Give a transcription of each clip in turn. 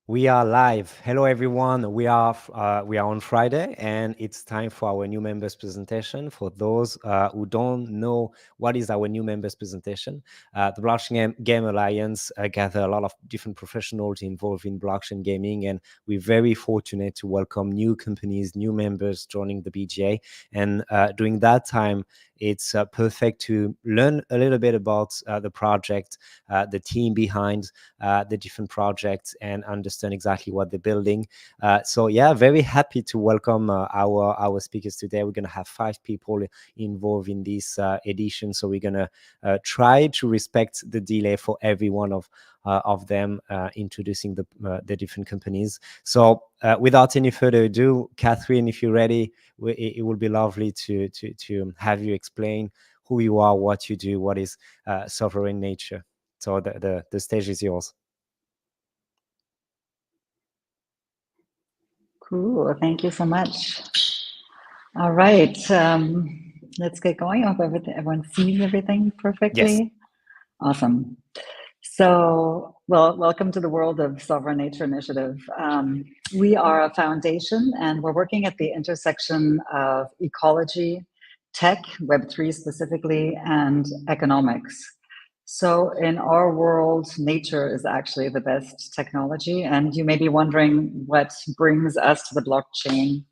We are live. Hello, everyone. We are on Friday, and it's time for our new members presentation. For those who don't know what is our new members presentation, the Blockchain Game Alliance gather a lot of different professionals involved in blockchain gaming, and we're very fortunate to welcome new companies, new members joining the BGA. And during that time, it's perfect to learn a little bit about the project, the team behind the different projects, and understand exactly what they're building. So yeah, very happy to welcome our speakers today. We're going to have 5 people involved in this edition, so we're going to try to respect the delay for every one of them introducing the different companies. So without any further ado, Catherine, if you're ready, it will be lovely to have you explain who you are, what you do, what is sovereign nature. So the stage is yours. Cool. Thank you so much. All right. Let's get going. I hope everyone sees everything perfectly. Yes. Awesome. So, welcome to the world of Sovereign Nature Initiative. We are a foundation, and we're working at the intersection of ecology, tech, Web3 specifically, and economics. So in our world, nature is actually the best technology. And you may be wondering what brings us to the Blockchain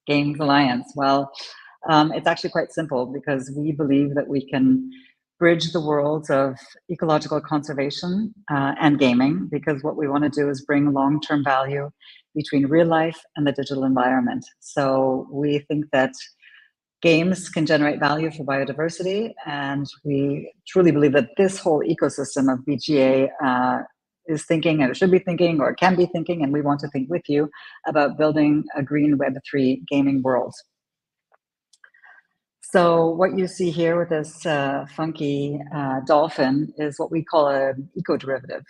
Games Alliance. Well, it's actually quite simple because we believe that we can bridge the worlds of ecological conservation and gaming, because what we want to do is bring long-term value between real life and the digital environment. So we think that games can generate value for biodiversity, and we truly believe that this whole ecosystem of BGA is thinking, or should be thinking, or can be thinking, and we want to think with you about building a green Web3 gaming world. So what you see here with this funky dolphin is what we call an eco-derivative.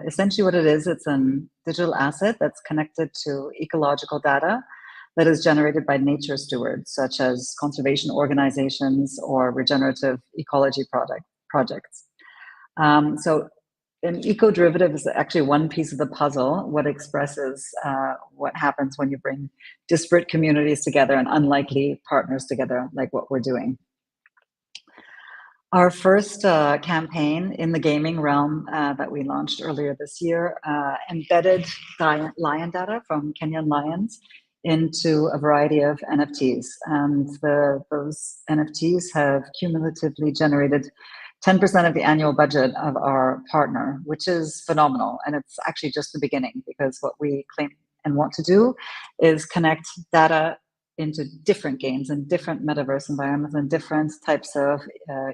Essentially what it is, it's a digital asset that's connected to ecological data that is generated by nature stewards, such as conservation organizations or regenerative ecology projects. So an eco-derivative is actually one piece of the puzzle, what expresses what happens when you bring disparate communities together and unlikely partners together, like what we're doing. Our first campaign in the gaming realm that we launched earlier this year embedded lion data from Kenyan lions into a variety of NFTs. And those NFTs have cumulatively generated 10% of the annual budget of our partner, which is phenomenal. And it's actually just the beginning, because what we claim and want to do is connect data into different games and different metaverse environments and different types of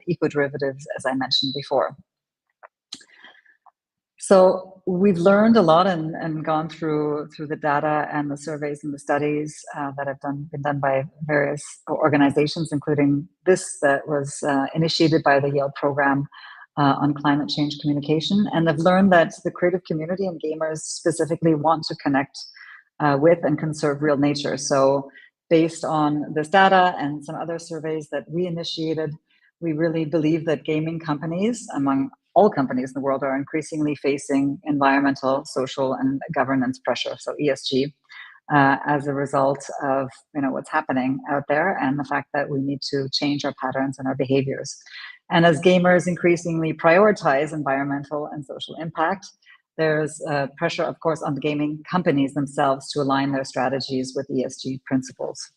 eco-derivatives, as I mentioned before. So we've learned a lot and gone through the data and the surveys and the studies that have been done by various organizations, including this that was initiated by the Yale program on climate change communication, and have learned that the creative community and gamers specifically want to connect with and conserve real nature. So based on this data and some other surveys that we initiated, we really believe that gaming companies, among all companies in the world, are increasingly facing environmental, social, and governance pressure, so ESG, as a result of what's happening out there and the fact that we need to change our patterns and our behaviors. And as gamers increasingly prioritize environmental and social impact, there's pressure, of course, on the gaming companies themselves to align their strategies with ESG principles.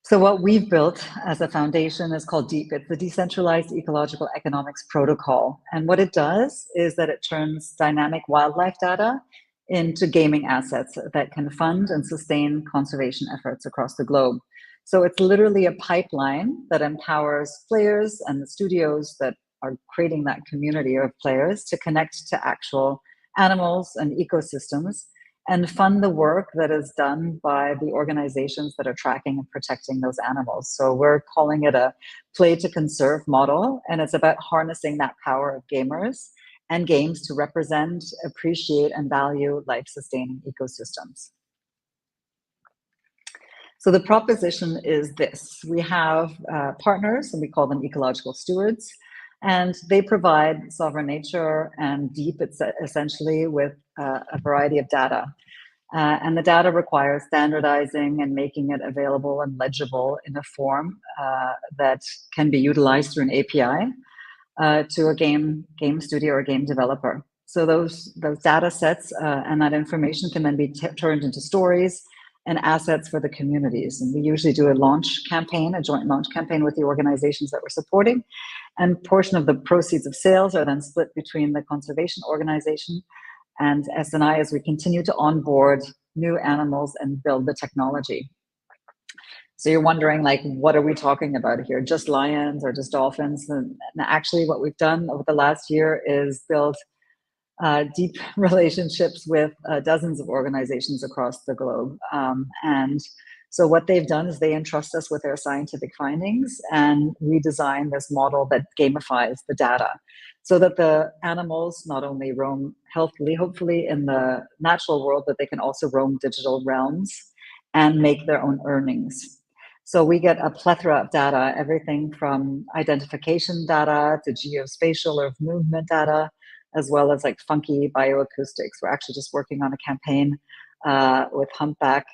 So what we've built as a foundation is called DEEP. It's the Decentralized Ecological Economics Protocol. And what it does is that it turns dynamic wildlife data into gaming assets that can fund and sustain conservation efforts across the globe. So it's literally a pipeline that empowers players and the studios that are creating that community of players to connect to actual animals and ecosystems and fund the work that is done by the organizations that are tracking and protecting those animals. So we're calling it a play to conserve model, and it's about harnessing that power of gamers and games to represent, appreciate, and value life-sustaining ecosystems. So the proposition is this. We have partners, and we call them ecological stewards, And they provide Sovereign Nature and Deep, essentially, with a variety of data. And the data requires standardizing and making it available and legible in a form that can be utilized through an API to a game studio or game developer. So those data sets and that information can then be turned into stories and assets for the communities. And we usually do a launch campaign, a joint launch campaign with the organizations that we're supporting. And portion of the proceeds of sales are then split between the conservation organization and SNI as we continue to onboard new animals and build the technology. So you're wondering, like, what are we talking about here? Just lions or just dolphins? And actually what we've done over the last year is build deep relationships with dozens of organizations across the globe. And so what they've done is they entrust us with their scientific findings, and we design this model that gamifies the data so that the animals not only roam healthily, hopefully, in the natural world, but they can also roam digital realms and make their own earnings. So we get a plethora of data, everything from identification data to geospatial or movement data, as well as like funky bioacoustics. We're actually just working on a campaign with humpback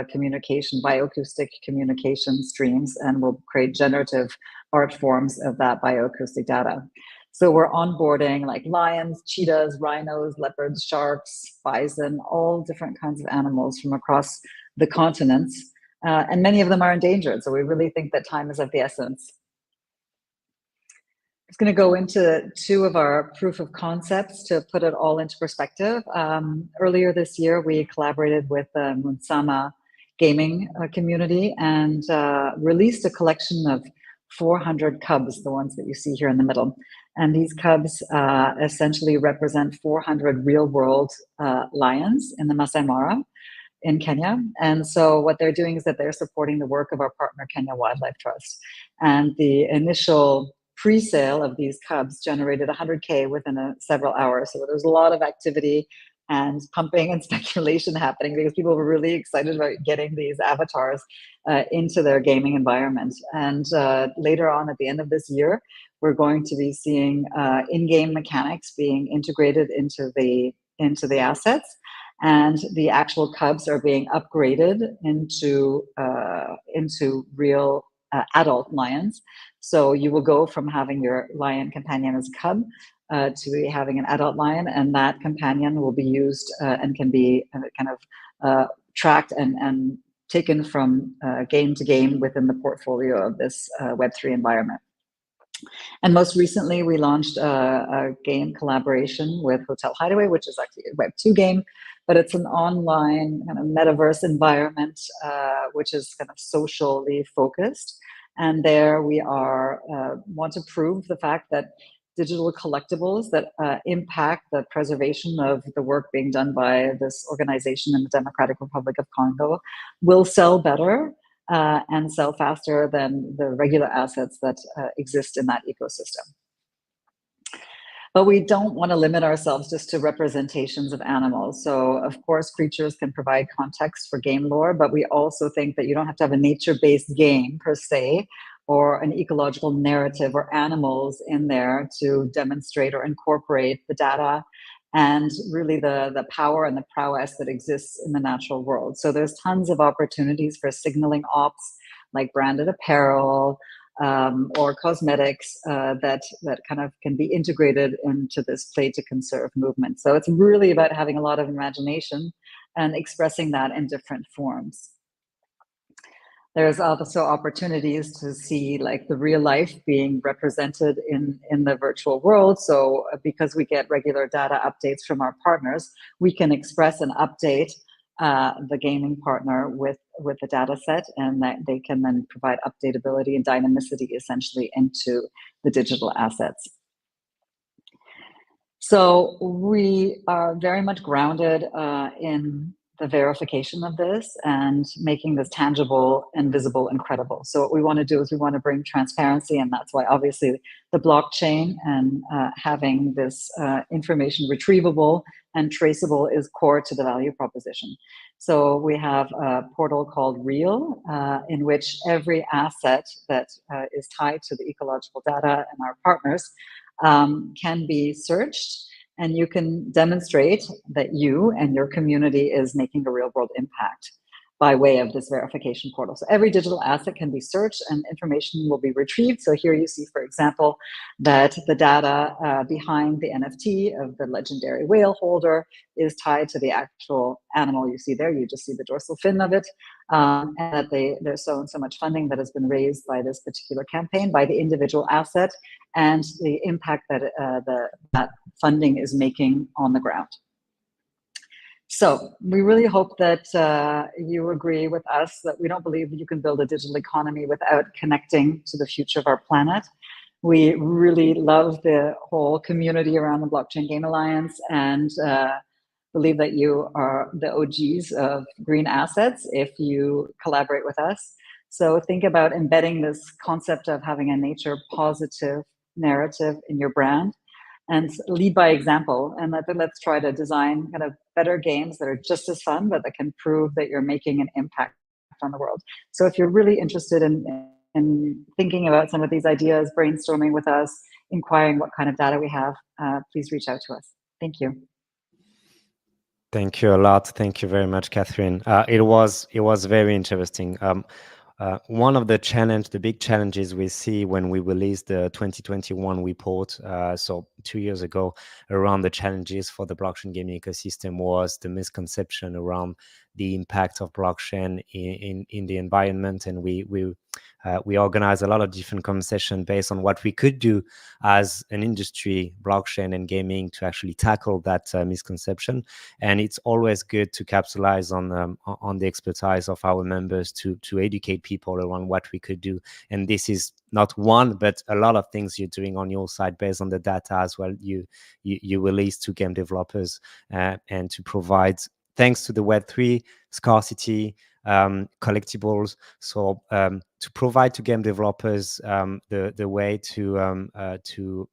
communication, bioacoustic communication streams, and we'll create generative art forms of that bioacoustic data. So we're onboarding like lions, cheetahs, rhinos, leopards, sharks, bison, all different kinds of animals from across the continents. And many of them are endangered. So we really think that time is of the essence. I'm just going to go into two of our proof of concepts to put it all into perspective. Earlier this year, we collaborated with the Munsama gaming community and released a collection of 400 cubs, the ones that you see here in the middle. And these cubs essentially represent 400 real-world lions in the Masai Mara in Kenya. And so what they're doing is that they're supporting the work of our partner, Kenya Wildlife Trust. And the initial pre-sale of these cubs generated 100K within several hours. So there's a lot of activity and pumping and speculation happening because people were really excited about getting these avatars into their gaming environment. And later on, at the end of this year, we're going to be seeing in-game mechanics being integrated into the assets. And the actual cubs are being upgraded into real adult lions. So you will go from having your lion companion as a cub to having an adult lion, and that companion will be used and can be kind of tracked and taken from game to game within the portfolio of this Web3 environment. And most recently, we launched a game collaboration with Hotel Hideaway, which is actually a Web2 game, but it's an online kind of metaverse environment, which is kind of socially focused. And there we want to prove the fact that digital collectibles that impact the preservation of the work being done by this organization in the Democratic Republic of Congo will sell better and sell faster than the regular assets that exist in that ecosystem. But we don't want to limit ourselves just to representations of animals. So of course, creatures can provide context for game lore, but we also think that you don't have to have a nature-based game per se, or an ecological narrative or animals in there to demonstrate or incorporate the data and really the power and the prowess that exists in the natural world. So there's tons of opportunities for signaling ops like branded apparel, or cosmetics that kind of can be integrated into this play to conserve movement. So it's really about having a lot of imagination and expressing that in different forms. There's also opportunities to see like the real life being represented in the virtual world. So because we get regular data updates from our partners, we can express and update the gaming partner with the data set, and that they can then provide updatability and dynamicity essentially into the digital assets. So we are very much grounded in the verification of this and making this tangible and visible and credible. So what we want to do is we want to bring transparency, and that's why obviously the blockchain and having this information retrievable and traceable is core to the value proposition. So we have a portal called Real, in which every asset that is tied to the ecological data and our partners can be searched, and you can demonstrate that you and your community is making a real world impact by way of this verification portal. So every digital asset can be searched and information will be retrieved. So here you see, for example, that the data behind the NFT of the legendary whale holder is tied to the actual animal you see there. You just see the dorsal fin of it. And that there's so and so much funding that has been raised by this particular campaign, by the individual asset, and the impact that that funding is making on the ground. So we really hope that you agree with us that we don't believe that you can build a digital economy without connecting to the future of our planet. We really love the whole community around the Blockchain Game Alliance, and believe that you are the OGs of green assets if you collaborate with us. So think about embedding this concept of having a nature positive narrative in your brand, and lead by example. And let's try to design kind of better games that are just as fun, but that can prove that you're making an impact on the world. So if you're really interested in thinking about some of these ideas, brainstorming with us, inquiring what kind of data we have, please reach out to us. Thank you. Thank you a lot. Thank you very much, Catherine. It was very interesting. One of the big challenges we see when we released the 2021 report, so 2 years ago, around the challenges for the blockchain gaming ecosystem was the misconception around the impact of blockchain in the environment, and we organized a lot of different conversations based on what we could do as an industry, blockchain and gaming, to actually tackle that misconception. And it's always good to capitalize on the expertise of our members to educate people around what we could do. And this is not one, but a lot of things you're doing on your side based on the data as well. You release to game developers and to provide, thanks to the Web3 scarcity, collectibles. So to provide to game developers the way to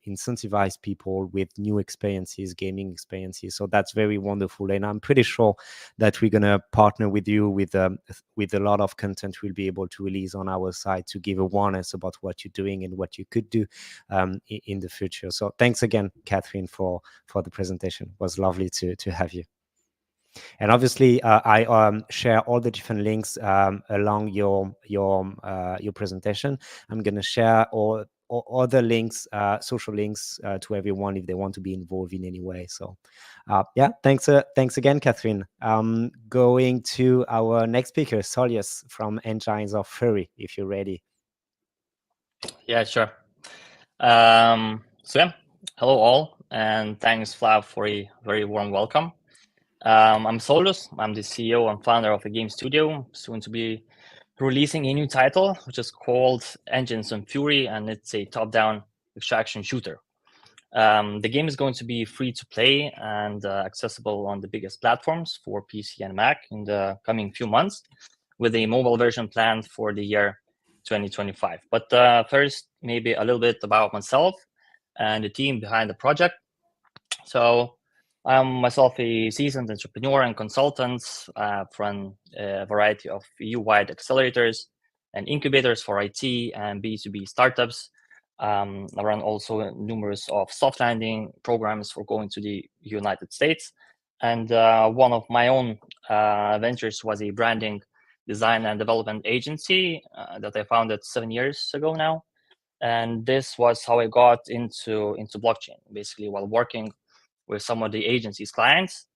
incentivize people with new experiences, gaming experiences. So that's very wonderful, and I'm pretty sure that we're gonna partner with you with a lot of content we'll be able to release on our side to give awareness about what you're doing and what you could do in the future. So thanks again, Catherine, for the presentation. It was lovely to have you. And obviously, I share all the different links along your presentation. I'm going to share all other links, social links to everyone if they want to be involved in any way. So, yeah, thanks again, Catherine. Going to our next speaker, Solius from Engines of Fury, if you're ready. Yeah, sure. So yeah, hello all, and thanks, Flav, for a very warm welcome. I'm Solus. I'm the CEO and founder of a game studio, soon to be releasing a new title, which is called Engines and Fury, and it's a top-down extraction shooter. The game is going to be free to play and accessible on the biggest platforms for PC and Mac in the coming few months, with a mobile version planned for the year 2025. But first, maybe a little bit about myself and the team behind the project. So I'm myself a seasoned entrepreneur and consultant. I've run a variety of EU-wide accelerators and incubators for IT and B2B startups. I run also numerous of soft landing programs for going to the United States. And one of my own ventures was a branding, design, and development agency that I founded 7 years ago now. And this was how I got into blockchain, basically while working with some of the agency's clients.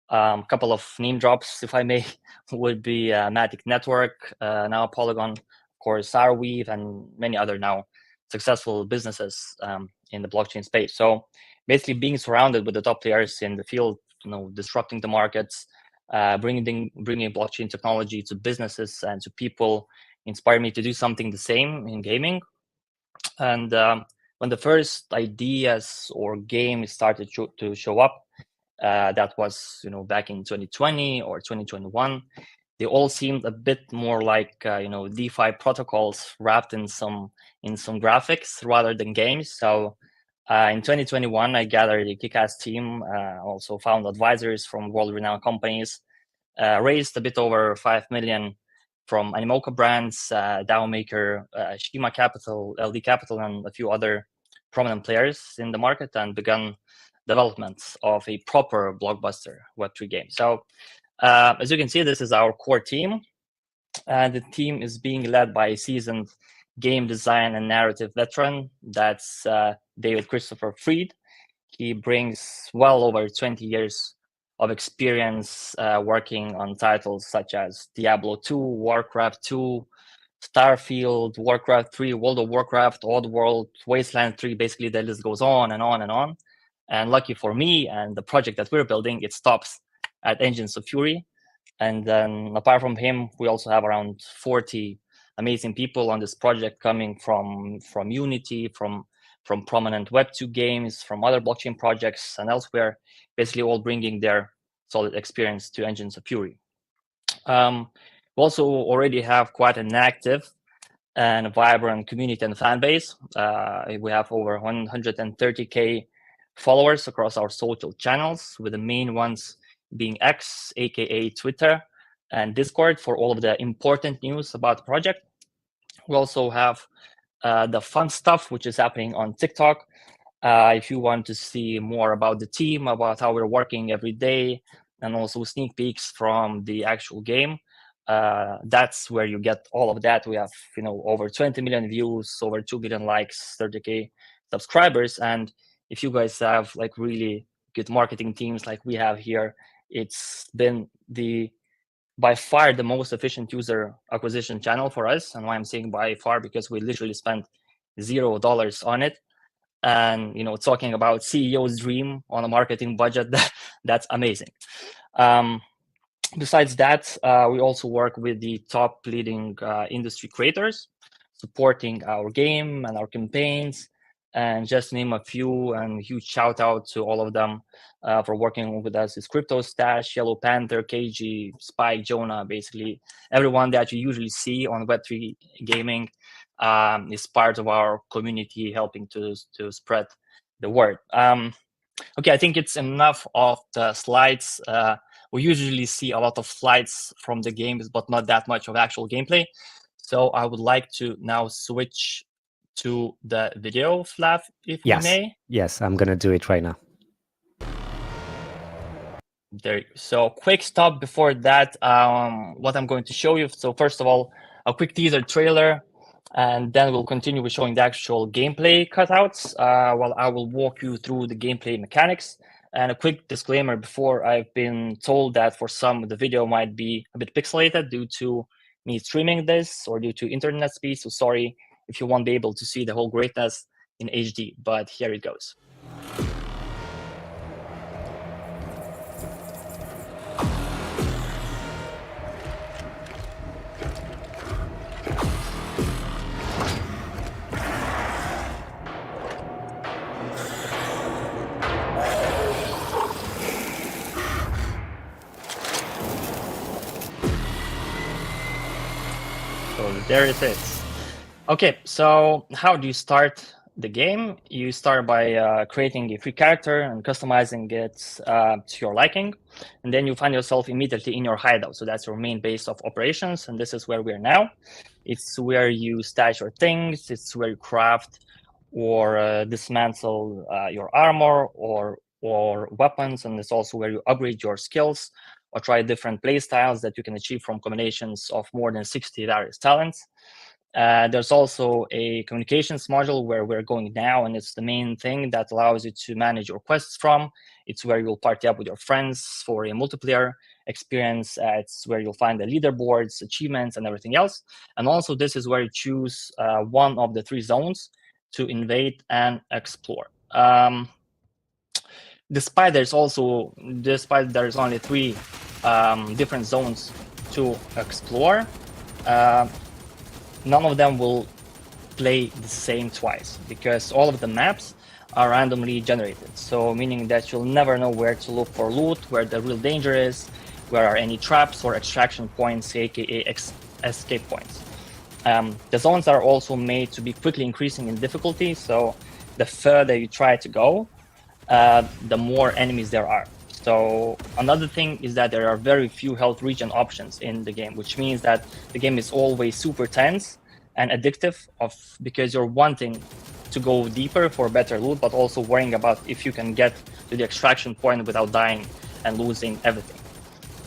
A couple of name drops, if I may, would be Matic Network, now Polygon, of course, Arweave, and many other now successful businesses in the blockchain space. So basically being surrounded with the top players in the field, disrupting the markets, bringing blockchain technology to businesses and to people inspired me to do something the same in gaming. And when the first ideas or games started to show up, that was back in 2020 or 2021. They all seemed a bit more like DeFi protocols wrapped in some graphics rather than games. So in 2021, I gathered a kick-ass team, also found advisors from world-renowned companies, raised a bit over 5 million from Animoca Brands, DAO Maker, Shima Capital, LD Capital, and a few other prominent players in the market, and begun development of a proper blockbuster Web3 game. So as you can see, this is our core team. The team is being led by a seasoned game design and narrative veteran. That's David Christopher Freed. He brings well over 20 years of experience working on titles such as Diablo 2, Warcraft 2, Starfield, Warcraft 3, World of Warcraft, Oddworld, Wasteland 3. Basically, the list goes on and on and on. And lucky for me and the project that we're building, it stops at Engines of Fury. And then apart from him, we also have around 40 amazing people on this project coming from Unity, from prominent Web2 games, from other blockchain projects and elsewhere, basically all bringing their solid experience to Engines of Fury. We also already have quite an active and vibrant community and fan base. We have over 130K followers across our social channels, with the main ones being X, aka Twitter, and Discord for all of the important news about the project. We also have the fun stuff, which is happening on TikTok. If you want to see more about the team, about how we're working every day, and also sneak peeks from the actual game, that's where you get all of that. We have over 20 million views, over 2 billion likes, 30K subscribers. And if you guys have like really good marketing teams like we have here, it's been by far the most efficient user acquisition channel for us. And why I'm saying by far, because we literally spent $0 on it. And talking about CEO's dream on a marketing budget, that's amazing. Besides that, we also work with the top leading industry creators, supporting our game and our campaigns, and just name a few. And huge shout out to all of them for working with us: is Crypto Stash, Yellow Panther, KG, Spike, Jonah. Basically everyone that you usually see on Web3 gaming is part of our community, helping to spread the word. Okay, I think it's enough of the slides. We usually see a lot of slides from the games, but not that much of actual gameplay. So I would like to now switch to the video, Flav, if you may. Yes, I'm going to do it right now. There. So quick stop before that, what I'm going to show you. So first of all, a quick teaser trailer, and then we'll continue with showing the actual gameplay cutouts while I will walk you through the gameplay mechanics. And a quick disclaimer before: I've been told that for some, the video might be a bit pixelated due to me streaming this or due to internet speed. So sorry if you won't be able to see the whole greatness in HD, but here it goes. So there it is. Okay, so how do you start the game? You start by creating a free character and customizing it to your liking. And then you find yourself immediately in your hideout. So that's your main base of operations. And this is where we are now. It's where you stash your things. It's where you craft or dismantle your armor or weapons. And it's also where you upgrade your skills or try different play styles that you can achieve from combinations of more than 60 various talents. There's also a communications module where we're going now, and it's the main thing that allows you to manage your quests from. It's where you'll party up with your friends for a multiplayer experience. It's where you'll find the leaderboards, achievements, and everything else. And also, this is where you choose one of the 3 zones to invade and explore. Despite there's only 3 different zones to explore, none of them will play the same twice, because all of the maps are randomly generated. So meaning that you'll never know where to look for loot, where the real danger is, where are any traps or extraction points, aka escape points. The zones are also made to be quickly increasing in difficulty. So the further you try to go, the more enemies there are. So another thing is that there are very few health regen options in the game, which means that the game is always super tense and addictive because you're wanting to go deeper for better loot, but also worrying about if you can get to the extraction point without dying and losing everything.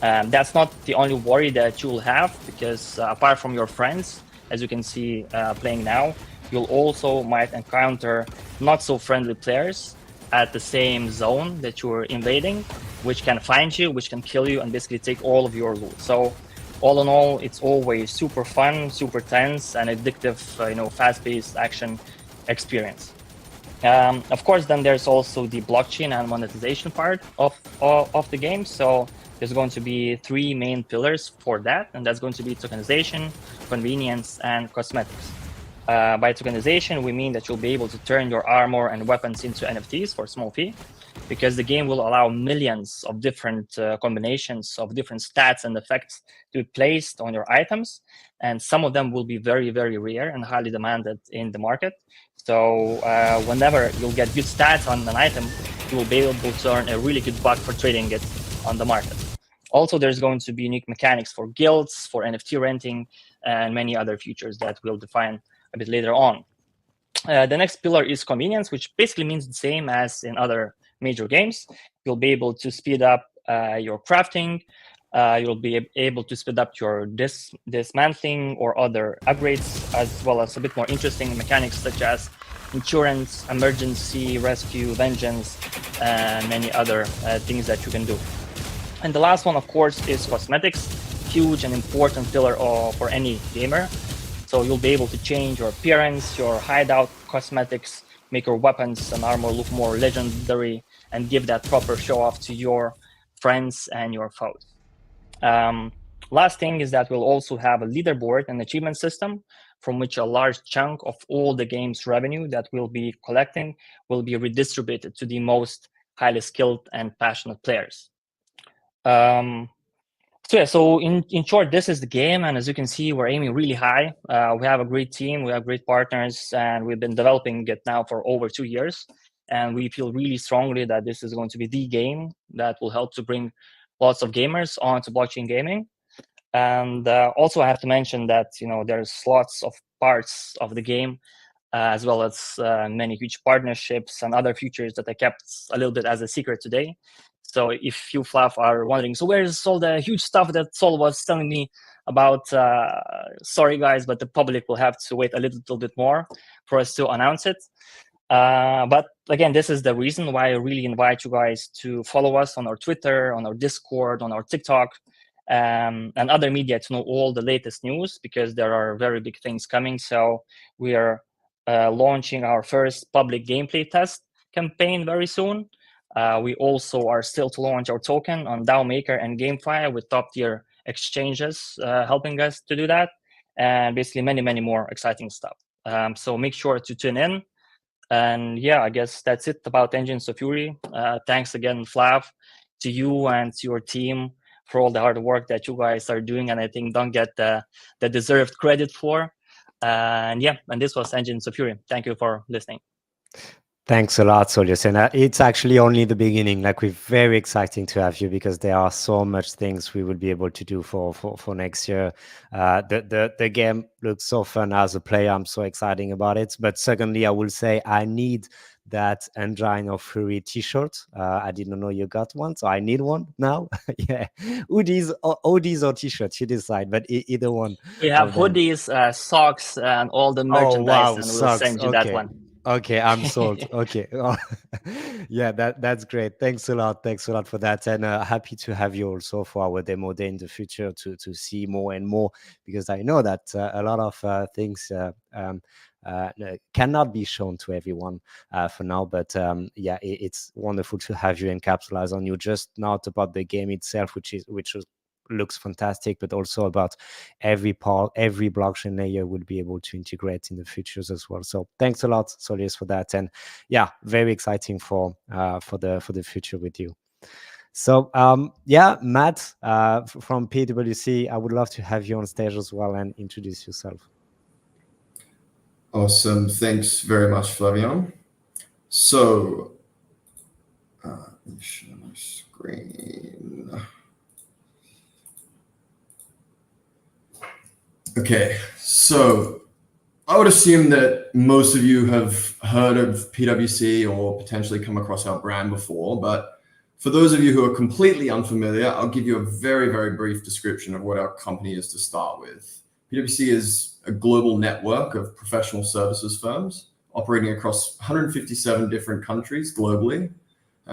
That's not the only worry that you'll have, because apart from your friends, as you can see playing now, you'll also might encounter not so friendly players at the same zone that you're invading, which can find you, which can kill you, and basically take all of your loot. So all in all, it's always super fun, super tense, and addictive, fast-paced action experience. Of course, then there's also the blockchain and monetization part of the game. So there's going to be three main pillars for that, and that's going to be tokenization, convenience, and cosmetics. By tokenization, we mean that you'll be able to turn your armor and weapons into NFTs for a small fee, because the game will allow millions of different combinations of different stats and effects to be placed on your items. And some of them will be very, very rare and highly demanded in the market. So whenever you'll get good stats on an item, you will be able to earn a really good buck for trading it on the market. Also, there's going to be unique mechanics for guilds, for NFT renting, and many other features that we'll define a bit later on. The next pillar is convenience, which basically means the same as in other major games. You'll be able to speed up your crafting. You'll be able to speed up your dismantling or other upgrades, as well as a bit more interesting mechanics such as insurance, emergency, rescue, vengeance, and many other things that you can do. And the last one, of course, is cosmetics, huge and important pillar for any gamer. So you'll be able to change your appearance, your hideout cosmetics, make your weapons and armor look more legendary, and give that proper show off to your friends and your foes. Last thing is that we'll also have a leaderboard and achievement system from which a large chunk of all the game's revenue that we'll be collecting will be redistributed to the most highly skilled and passionate players. So in short, this is the game, and as you can see, we're aiming really high. We have a great team, we have great partners, and we've been developing it now for over 2 years. And we feel really strongly that this is going to be the game that will help to bring lots of gamers onto blockchain gaming. And also, I have to mention that there's lots of parts of the game, as well as many huge partnerships and other features that I kept a little bit as a secret today. So if you, Fluff, are wondering, so where's all the huge stuff that Sol was telling me about? Sorry, guys, but the public will have to wait a little bit more for us to announce it. But again, this is the reason why I really invite you guys to follow us on our Twitter, on our Discord, on our TikTok, and other media to know all the latest news, because there are very big things coming. So we are launching our first public gameplay test campaign very soon. We also are still to launch our token on DAO Maker and GameFi with top-tier exchanges helping us to do that, and basically many, many more exciting stuff. So make sure to tune in. And yeah, I guess that's it about Engines of Fury. Thanks again, Flav, to you and to your team for all the hard work that you guys are doing, and I think don't get the deserved credit for. And yeah, and this was Engines of Fury. Thank you for listening. Thanks a lot, Solius. And it's actually only the beginning. Like, we're very exciting to have you, because there are so much things we will be able to do for next year. The game looks so fun as a player. I'm so excited about it. But secondly, I will say I need that Engine of Fury t-shirt. I didn't know you got one, so I need one now. Yeah, hoodies or t-shirts, you decide. But either one. We have hoodies, socks, and all the merchandise, and we'll send you that one. Okay, I'm sold. Okay. Yeah, that's great. Thanks a lot for that, and happy to have you also for our demo day in the future to see more and more, because I know that a lot of things cannot be shown to everyone for now. But yeah, it's wonderful to have you and capitalize on you just not about the game itself, which is looks fantastic, but also about every blockchain layer would be able to integrate in the futures as well. So thanks a lot, Solis, for that. And yeah, very exciting for the future with you. So yeah, Matt from PwC, I would love to have you on stage as well and introduce yourself. Awesome. Thanks very much, Flavian. So let me share my screen. Okay, so I would assume that most of you have heard of PwC or potentially come across our brand before, but for those of you who are completely unfamiliar, I'll give you a very, very brief description of what our company is to start with. PwC is a global network of professional services firms operating across 157 different countries globally.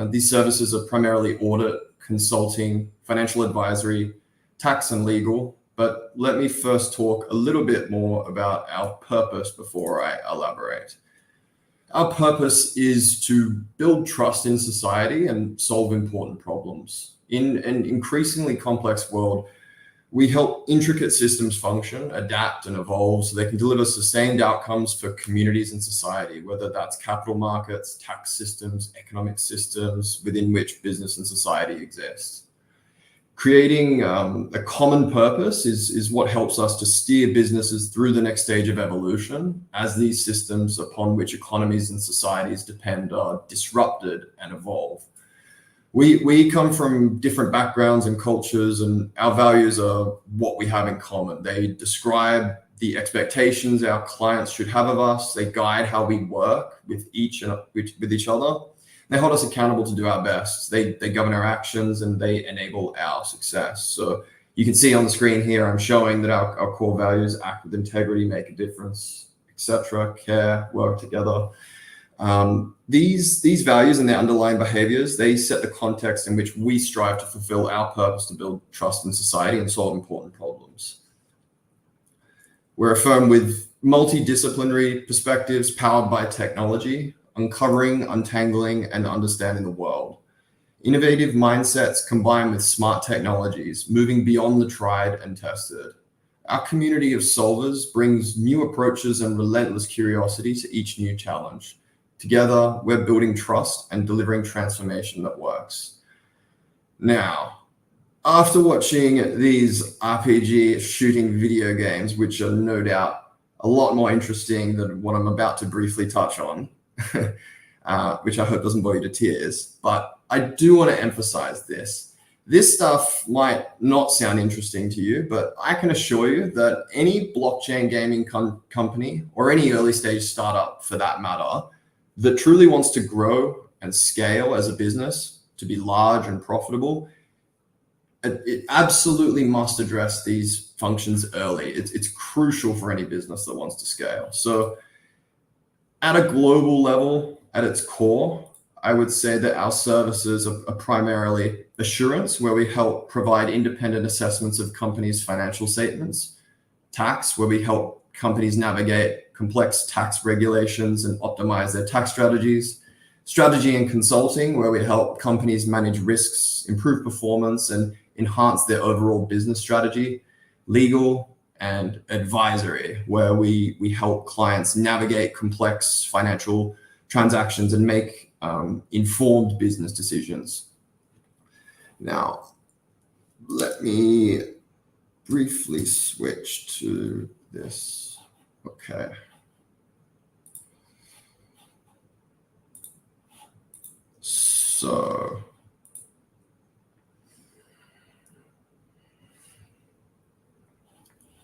These services are primarily audit, consulting, financial advisory, tax and legal. But let me first talk a little bit more about our purpose before I elaborate. Our purpose is to build trust in society and solve important problems. In an increasingly complex world, we help intricate systems function, adapt, and evolve so they can deliver sustained outcomes for communities and society, whether that's capital markets, tax systems, economic systems within which business and society exist. Creating a common purpose is what helps us to steer businesses through the next stage of evolution as these systems upon which economies and societies depend are disrupted and evolve. We come from different backgrounds and cultures, and our values are what we have in common. They describe the expectations our clients should have of us. They guide how we work with each other. They hold us accountable to do our best. They govern our actions and they enable our success. So you can see on the screen here, I'm showing that our core values: act with integrity, make a difference, etc., care, work together. These values and their underlying behaviors, they set the context in which we strive to fulfill our purpose to build trust in society and solve important problems. We're a firm with multidisciplinary perspectives powered by technology, uncovering, untangling, and understanding the world. Innovative mindsets combined with smart technologies, moving beyond the tried and tested. Our community of solvers brings new approaches and relentless curiosity to each new challenge. Together, we're building trust and delivering transformation that works. Now, after watching these RPG shooting video games, which are no doubt a lot more interesting than what I'm about to briefly touch on, which I hope doesn't bore you to tears, but I do want to emphasize this. This stuff might not sound interesting to you, but I can assure you that any blockchain gaming company or any early stage startup for that matter that truly wants to grow and scale as a business to be large and profitable, it absolutely must address these functions early. It's crucial for any business that wants to scale. So at a global level, at its core, I would say that our services are primarily assurance, where we help provide independent assessments of companies' financial statements; tax, where we help companies navigate complex tax regulations and optimize their tax strategies; strategy and consulting, where we help companies manage risks, improve performance, and enhance their overall business strategy; legal; and advisory, where we help clients navigate complex financial transactions and make informed business decisions. Now, let me briefly switch to this. Okay. So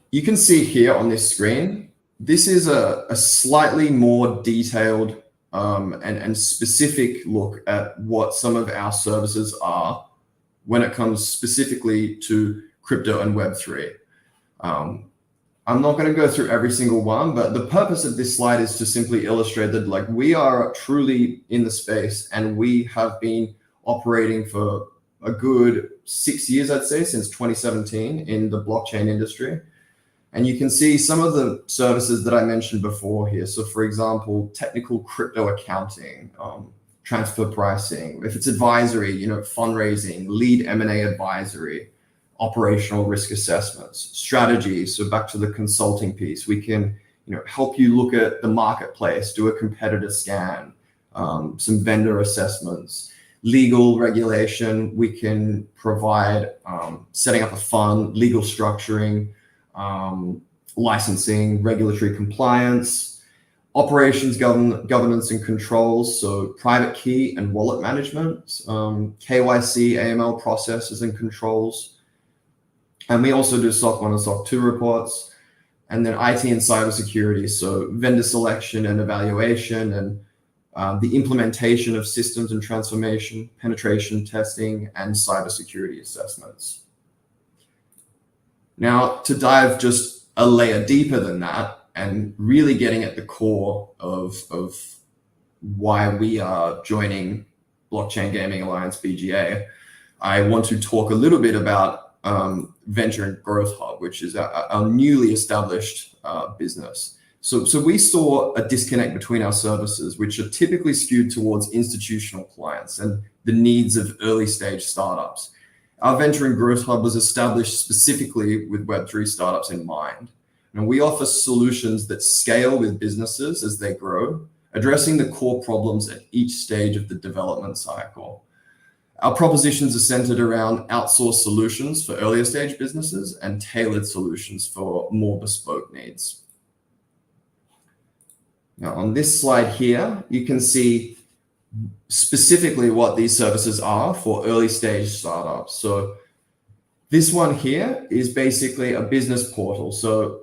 you can see here on this screen, this is a slightly more detailed and specific look at what some of our services are when it comes specifically to crypto and Web3. I'm not going to go through every single one, but the purpose of this slide is to simply illustrate that, like, we are truly in the space, and we have been operating for a good 6 years, I'd say, since 2017 in the blockchain industry. And you can see some of the services that I mentioned before here. So for example, technical crypto accounting, transfer pricing, if it's advisory, fundraising, lead M&A advisory, operational risk assessments, strategies. So back to the consulting piece, we can help you look at the marketplace, do a competitor scan, some vendor assessments, legal regulation. We can provide setting up a fund, legal structuring, licensing, regulatory compliance, operations governance and controls, so private key and wallet management, KYC, AML processes and controls. And we also do SOC 1 and SOC 2 reports, and then IT and cybersecurity, so vendor selection and evaluation, and the implementation of systems and transformation, penetration testing, and cybersecurity assessments. Now, to dive just a layer deeper than that, and really getting at the core of why we are joining Blockchain Gaming Alliance, BGA, I want to talk a little bit about Venture and Growth Hub, which is our newly established business. So we saw a disconnect between our services, which are typically skewed towards institutional clients and the needs of early stage startups. Our Venture and Growth Hub was established specifically with Web3 startups in mind. And we offer solutions that scale with businesses as they grow, addressing the core problems at each stage of the development cycle. Our propositions are centered around outsourced solutions for earlier stage businesses and tailored solutions for more bespoke needs. Now, on this slide here, you can see specifically what these services are for early stage startups. So this one here is basically a business portal. So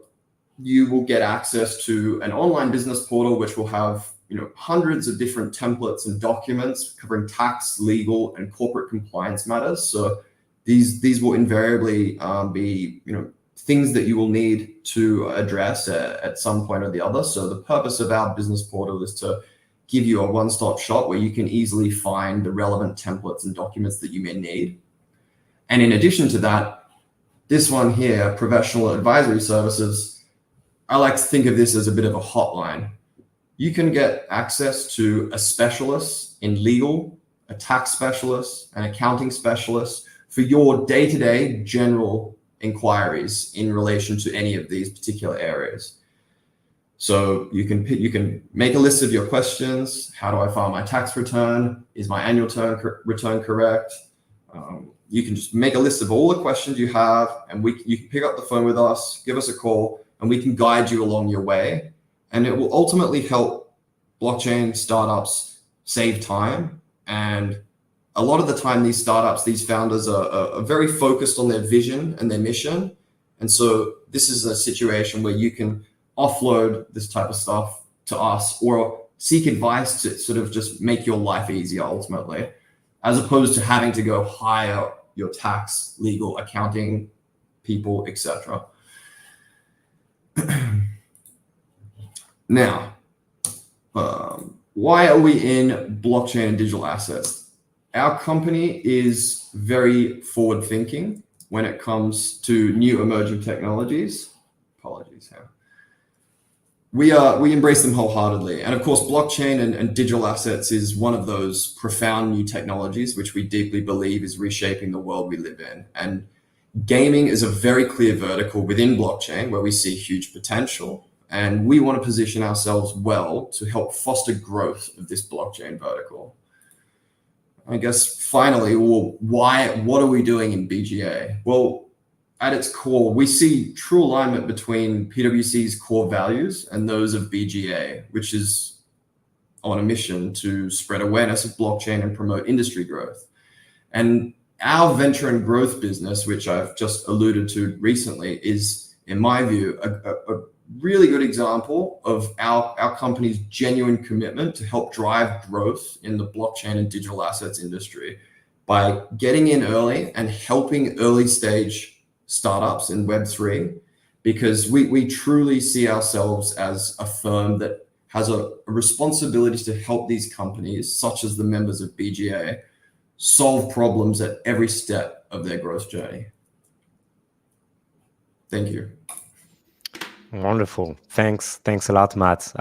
you will get access to an online business portal, which will have hundreds of different templates and documents covering tax, legal, and corporate compliance matters. So these will invariably be things that you will need to address at some point or the other. So the purpose of our business portal is to give you a one-stop shop where you can easily find the relevant templates and documents that you may need. And in addition to that, this one here, professional advisory services, I like to think of this as a bit of a hotline. You can get access to a specialist in legal, a tax specialist, an accounting specialist for your day-to-day general inquiries in relation to any of these particular areas. So you can make a list of your questions. How do I file my tax return? Is my annual return correct? You can just make a list of all the questions you have, and you can pick up the phone with us, give us a call, and we can guide you along your way. And it will ultimately help blockchain startups save time. And a lot of the time, these startups, these founders are very focused on their vision and their mission. And so this is a situation where you can offload this type of stuff to us or seek advice to sort of just make your life easier ultimately, as opposed to having to go hire your tax, legal, accounting people, etc. Now, why are we in blockchain and digital assets? Our company is very forward-thinking when it comes to new emerging technologies. Apologies here. We embrace them wholeheartedly. And of course, blockchain and digital assets is one of those profound new technologies which we deeply believe is reshaping the world we live in. And gaming is a very clear vertical within blockchain where we see huge potential. And we want to position ourselves well to help foster growth of this blockchain vertical. I guess finally, what are we doing in BGA? Well, at its core, we see true alignment between PwC's core values and those of BGA, which is on a mission to spread awareness of blockchain and promote industry growth. And our venture and growth business, which I've just alluded to recently, is, in my view, a really good example of our company's genuine commitment to help drive growth in the blockchain and digital assets industry by getting in early and helping early stage startups in Web3, because we truly see ourselves as a firm that has a responsibility to help these companies, such as the members of BGA, solve problems at every step of their growth journey. Thank you. Wonderful. Thanks a lot, Matt.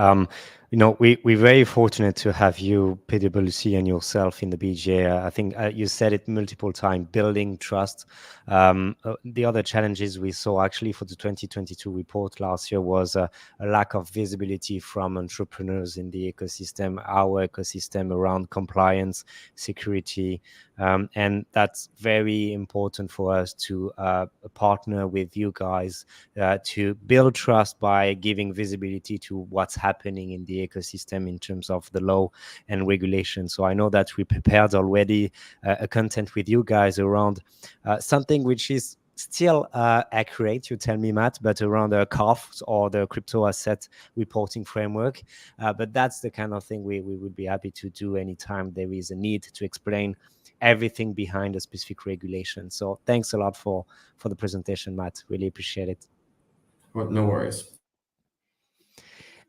We're very fortunate to have you, PwC, and yourself in the BGA. I think you said it multiple times, building trust. The other challenges we saw actually for the 2022 report last year was a lack of visibility from entrepreneurs in the ecosystem, our ecosystem around compliance, security. And that's very important for us to partner with you guys to build trust by giving visibility to what's happening in the ecosystem in terms of the law and regulation. So I know that we prepared already a content with you guys around something which is still accurate, you tell me, Matt, but around the CAF or the crypto asset reporting framework. But that's the kind of thing we would be happy to do anytime there is a need to explain everything behind a specific regulation. So thanks a lot for the presentation, Matt. Really appreciate it. Well, no worries.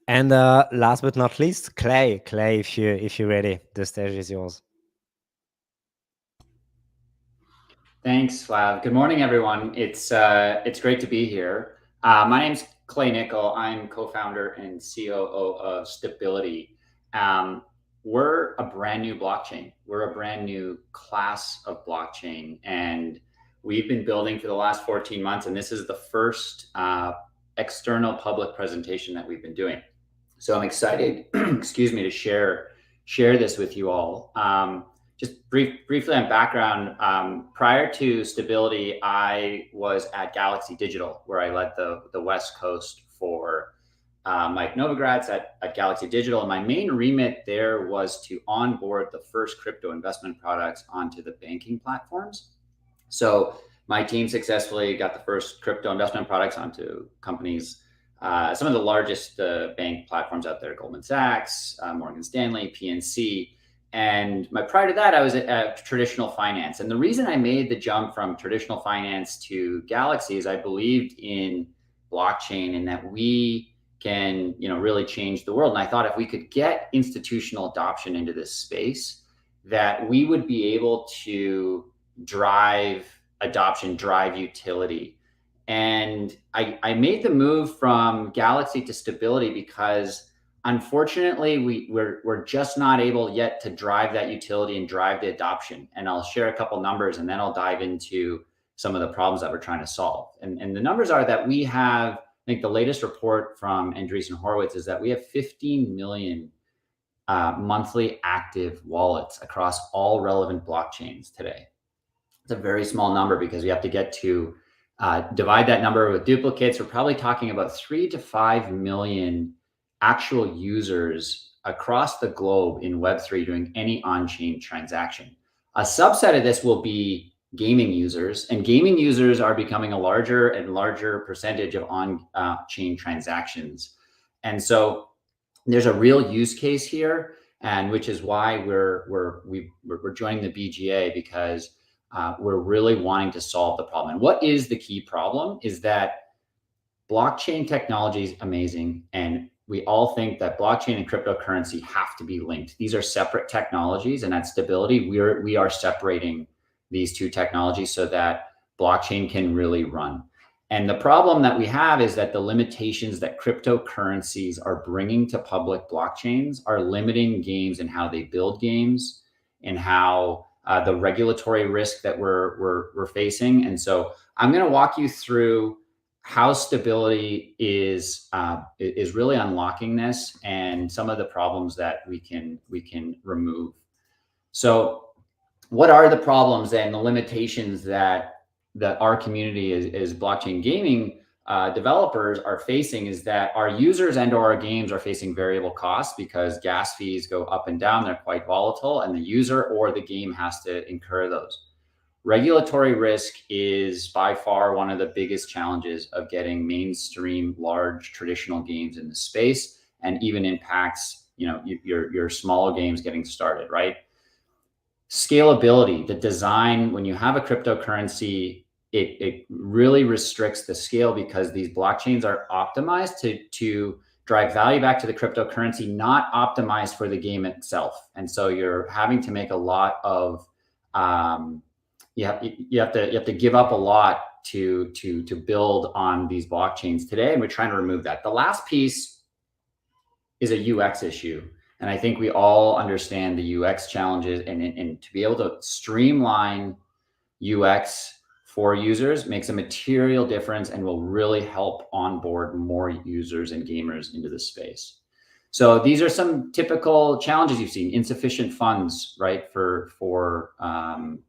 And last but not least, Clay, if you're ready, the stage is yours. Thanks, Flav. Good morning, everyone. It's great to be here. My name's Clay Nickel. I'm co-founder and COO of Stability. We're a brand new blockchain. We're a brand new class of blockchain, and we've been building for the last 14 months. And this is the first external public presentation that we've been doing. So I'm excited, excuse me, to share this with you all. Just briefly on background, prior to Stability, I was at Galaxy Digital, where I led the West Coast for Mike Novogratz at Galaxy Digital. And my main remit there was to onboard the first crypto investment products onto the banking platforms. So my team successfully got the first crypto investment products onto companies, some of the largest bank platforms out there, Goldman Sachs, Morgan Stanley, PNC. And prior to that, I was at traditional finance. And the reason I made the jump from traditional finance to Galaxy is I believed in blockchain and that we can, really change the world. And I thought if we could get institutional adoption into this space, that we would be able to drive adoption, drive utility. And I made the move from Galaxy to Stability because unfortunately, we're just not able yet to drive that utility and drive the adoption. And I'll share a couple numbers and then I'll dive into some of the problems that we're trying to solve. And the numbers are that we have, I think the latest report from Andreessen Horowitz is that we have 15 million monthly active wallets across all relevant blockchains today. It's a very small number because we have to get to divide that number with duplicates. We're probably talking about 3 to 5 million actual users across the globe in Web3 doing any on-chain transaction. A subset of this will be gaming users, and gaming users are becoming a larger and larger percentage of on-chain transactions. And so there's a real use case here, and which is why we're joining the BGA, because we're really wanting to solve the problem. And what is the key problem is that blockchain technology is amazing, and we all think that blockchain and cryptocurrency have to be linked. These are separate technologies, and at Stability, we are separating these two technologies so that blockchain can really run. And the problem that we have is that the limitations that cryptocurrencies are bringing to public blockchains are limiting games and how they build games and how the regulatory risk that we're facing. And so I'm going to walk you through how Stability is really unlocking this and some of the problems that we can remove. So what are the problems and the limitations that our community is blockchain gaming developers are facing is that our users and or our games are facing variable costs because gas fees go up and down. They're quite volatile, and the user or the game has to incur those. Regulatory risk is by far one of the biggest challenges of getting mainstream large traditional games in the space, and even impacts your smaller games getting started, right? Scalability, the design, when you have a cryptocurrency, it really restricts the scale because these blockchains are optimized to drive value back to the cryptocurrency, not optimized for the game itself. And so you're having to make a lot of you have to give up a lot to build on these blockchains today, and we're trying to remove that. The last piece is a UX issue. And I think we all understand the UX challenges, and to be able to streamline UX for users makes a material difference and will really help onboard more users and gamers into the space. So these are some typical challenges you've seen: insufficient funds, right, for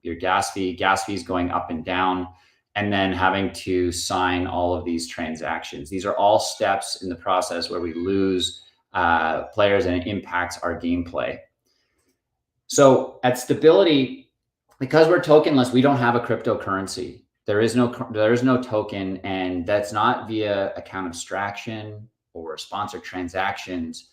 your gas fees going up and down, and then having to sign all of these transactions. These are all steps in the process where we lose players, and it impacts our gameplay. So at Stability, because we're tokenless, we don't have a cryptocurrency. There is no token, and that's not via account abstraction or sponsored transactions.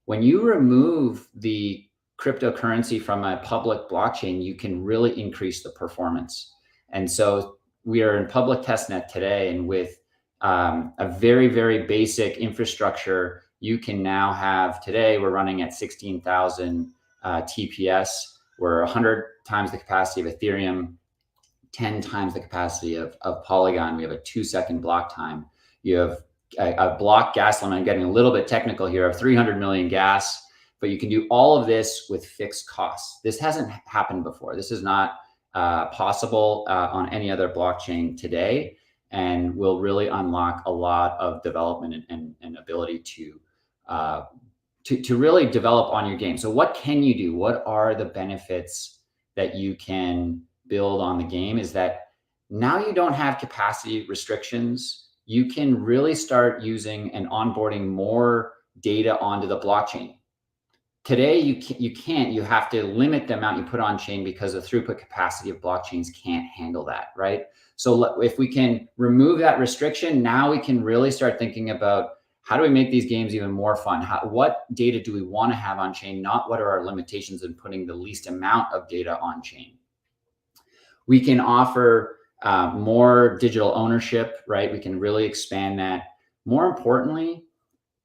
When you remove the cryptocurrency from a public blockchain, you can really increase the performance. And so we are in public testnet today, and with a very, very basic infrastructure, you can now have, today we're running at 16,000 TPS. We're 100 times the capacity of Ethereum, 10 times the capacity of Polygon. We have a 2-second block time. You have a block gas limit, I'm getting a little bit technical here, of 300 million gas, but you can do all of this with fixed costs. This hasn't happened before. This is not possible on any other blockchain today, and will really unlock a lot of development and ability to really develop on your game. So what can you do? What are the benefits that you can build on the game? Is that now you don't have capacity restrictions. You can really start using and onboarding more data onto the blockchain. Today, you can't. You have to limit the amount you put on chain because the throughput capacity of blockchains can't handle that, right? So if we can remove that restriction, now we can really start thinking about, how do we make these games even more fun? What data do we want to have on chain? Not what are our limitations in putting the least amount of data on chain. We can offer more digital ownership, right? We can really expand that. More importantly,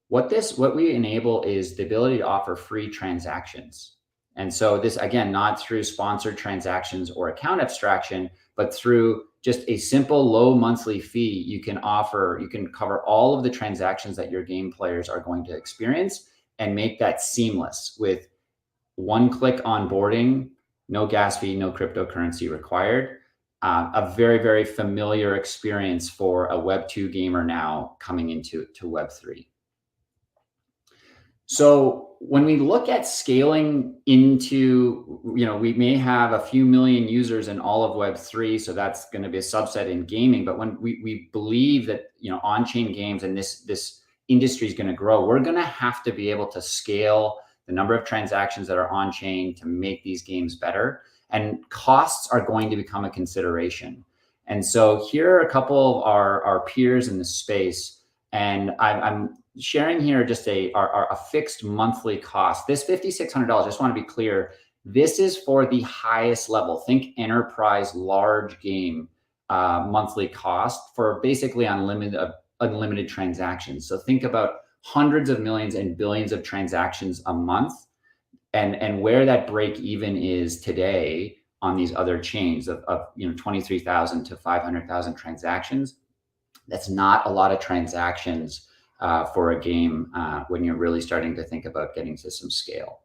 what we enable is the ability to offer free transactions. And so this, again, not through sponsored transactions or account abstraction, but through just a simple low monthly fee. You can cover all of the transactions that your game players are going to experience and make that seamless with one-click onboarding, no gas fee, no cryptocurrency required. A very, very familiar experience for a Web2 gamer now coming into Web3. So when we look at scaling into, we may have a few million users in all of Web3, so that's going to be a subset in gaming. But when we believe that, on-chain games and this industry is going to grow, we're going to have to be able to scale the number of transactions that are on-chain to make these games better. And costs are going to become a consideration. And so here are a couple of our peers in the space, and I'm sharing here just a fixed monthly cost. This $5,600, I just want to be clear, this is for the highest level. Think enterprise large game monthly cost for basically unlimited transactions. So think about hundreds of millions and billions of transactions a month, and where that break even is today on these other chains of 23,000 to 500,000 transactions. That's not a lot of transactions for a game when you're really starting to think about getting to some scale.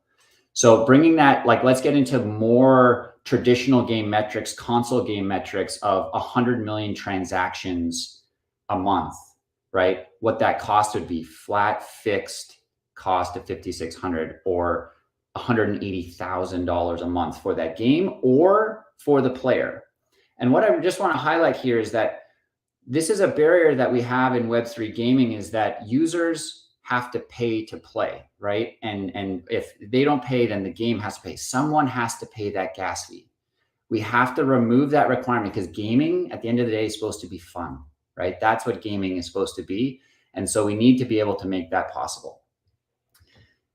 So bringing that, let's get into more traditional game metrics, console game metrics of 100 million transactions a month, right? What that cost would be, flat fixed cost of $5,600 or $180,000 a month for that game or for the player. And what I just want to highlight here is that this is a barrier that we have in Web3 gaming, is that users have to pay to play, right? And if they don't pay, then the game has to pay. Someone has to pay that gas fee. We have to remove that requirement, because gaming at the end of the day is supposed to be fun, right? That's what gaming is supposed to be. And so we need to be able to make that possible.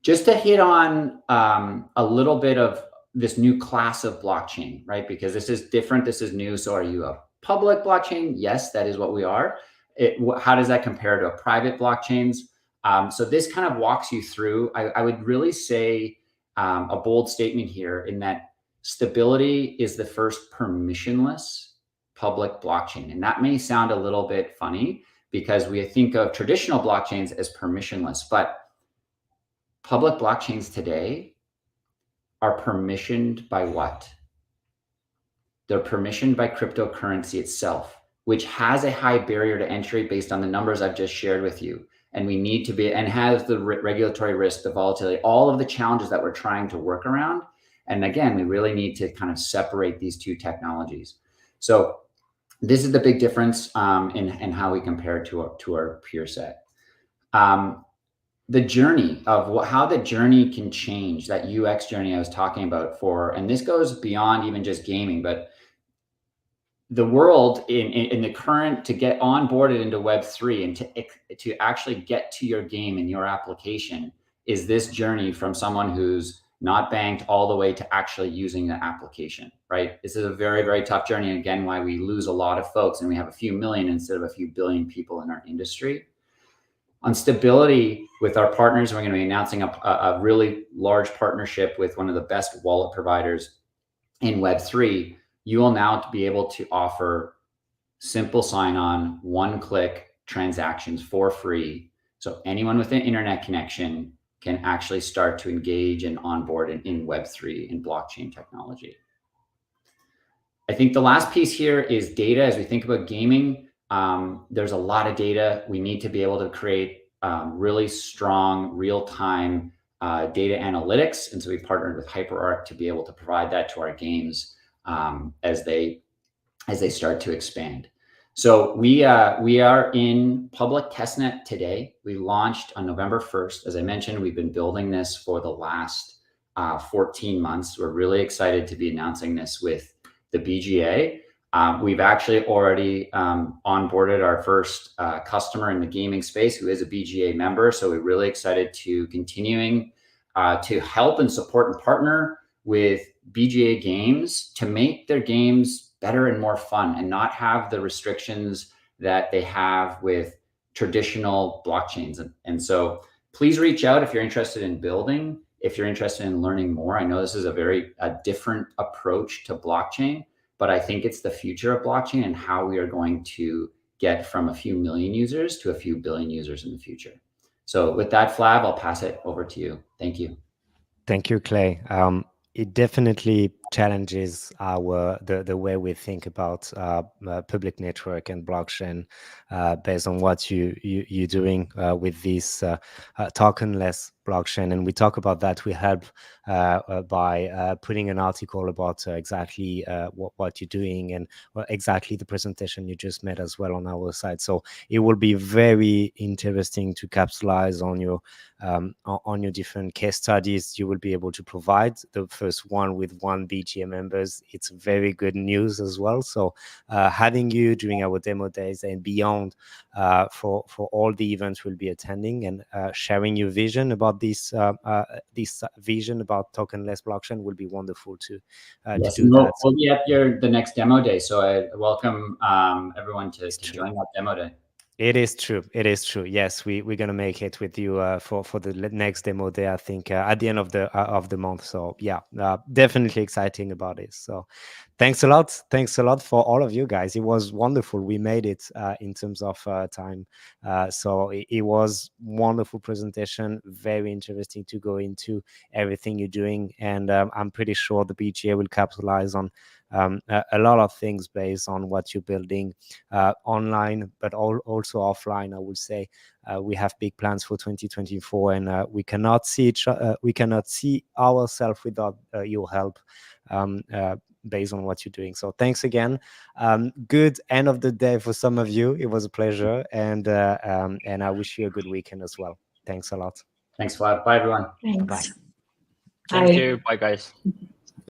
Just to hit on a little bit of this new class of blockchain, right? Because this is different, this is new. So are you a public blockchain? Yes, that is what we are. How does that compare to a private blockchains? So this kind of walks you through. I would really say a bold statement here, in that Stability is the first permissionless public blockchain. And that may sound a little bit funny, because we think of traditional blockchains as permissionless, but public blockchains today are permissioned by what? They're permissioned by cryptocurrency itself, which has a high barrier to entry based on the numbers I've just shared with you. And we need to be, and has the regulatory risk, the volatility, all of the challenges that we're trying to work around. And again, we really need to kind of separate these two technologies. So this is the big difference in how we compare to our peer set. The journey of how the journey can change, that UX journey I was talking about and this goes beyond even just gaming, but the world in the current, to get onboarded into Web3 and to actually get to your game and your application is this journey from someone who's not banked all the way to actually using the application, right? This is a very, very tough journey. And again, why we lose a lot of folks and we have a few million instead of a few billion people in our industry. On stability with our partners, we're going to be announcing a really large partnership with one of the best wallet providers in Web3. You will now be able to offer simple sign-on, one-click transactions for free. So anyone with an internet connection can actually start to engage and onboard in Web3 and blockchain technology. I think the last piece here is data. As we think about gaming, there's a lot of data. We need to be able to create really strong real-time data analytics. And so we partnered with HyperArk to be able to provide that to our games as they start to expand. So we are in public testnet today. We launched on November 1st. As I mentioned, we've been building this for the last 14 months. We're really excited to be announcing this with the BGA. We've actually already onboarded our first customer in the gaming space who is a BGA member. So we're really excited to continuing to help and support and partner with BGA games to make their games better and more fun and not have the restrictions that they have with traditional blockchains. And so please reach out if you're interested in building, if you're interested in learning more. I know this is a different approach to blockchain, but I think it's the future of blockchain and how we are going to get from a few million users to a few billion users in the future. So with that, Flav, I'll pass it over to you. Thank you. Thank you, Clay. It definitely challenges the way we think about public network and blockchain based on what you're doing with this tokenless blockchain. And we talk about that. We help by putting an article about exactly what you're doing and exactly the presentation you just made as well on our site. So it will be very interesting to capitalize on your different case studies you will be able to provide. The first one with one BGA members, it's very good news as well. So having you during our demo days and beyond for all the events we'll be attending and sharing your vision about this vision about tokenless blockchain will be wonderful to do that. We'll be at the next demo day. So I welcome everyone to join that demo day. It is true. It is true. Yes, we're gonna make it with you for the next demo day. I think at the end of the month. So yeah, definitely exciting about it. So thanks a lot. Thanks a lot for all of you guys. It was wonderful. We made it in terms of time. So it was wonderful presentation. Very interesting to go into everything you're doing, and I'm pretty sure the BGA will capitalize on a lot of things based on what you're building online, but also offline. I would say we have big plans for 2024, and we cannot see ourselves without your help based on what you're doing. So thanks again. Good end of the day for some of you. It was a pleasure, and I wish you a good weekend as well. Thanks a lot. Thanks, Vlad. Bye, everyone. Thanks. Bye. Thank you. Bye, guys.